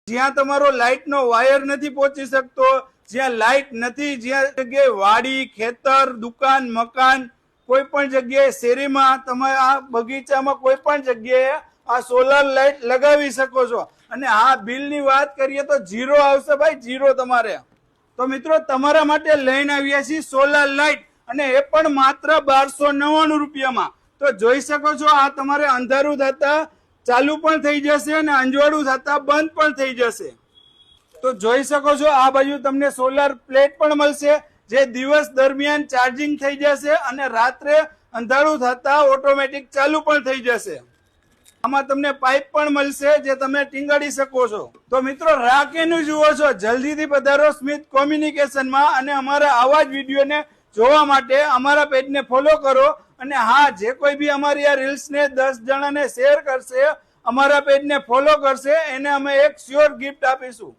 જ્યાં તમારો લાઇટ નો વાયર નથી પહોંચી શકતો, જ્યાં લાઇટ નથી, જ્યાં જગ્યાએ વાડી, ખેતર, દુકાન, મકાન, કોઈ પણ જગ્યાએ શેરીમાં, તમે આ બગીચામાં કોઈ પણ જગ્યાએ આ સોલાર લાઇટ લગાવી શકો છો. અને આ બિલની વાત કરીએ તો 0 આવશે ભાઈ, 0 તમારે. તો મિત્રો તમારા માટે લઈને આવ્યા છીએ સોલાર લાઇટ, અને એ પણ માત્ર 1299 રૂપિયામાં. તો જોઈ શકો છો આ તમારે અંધારું થતા ચાલુ પણ થઈ જશે અને અંજવાળું થતા બંધ પણ થઈ જશે. તો જોઈ શકો છો આ બાજુ તમને સોલાર પ્લેટ પણ મળશે, જે દિવસ દરમિયાન ચાર્જિંગ થઈ જશે અને રાત્રે અંધારું થતા ઓટોમેટિક ચાલુ પણ થઈ જશે. આમાં તમને પાઇપ પણ મળશે જે તમે ટીંગાડી શકો છો. તો મિત્રો રાહ કેનું જુઓ છો, જલ્દીથી પધારો સ્મિત કોમ્યુનિકેશનમાં અને અમારા આવા જ વિડીયોને જોવા માટે અમારા પેજને ફોલો કરો. અને હા, જે કોઈ બી અમારી આ રીલ્સને 10 જણાને શેર કરશે, અમારા પેજને ફોલો કરશે, એને અમે એક શ્યોર ગિફ્ટ આપીશું.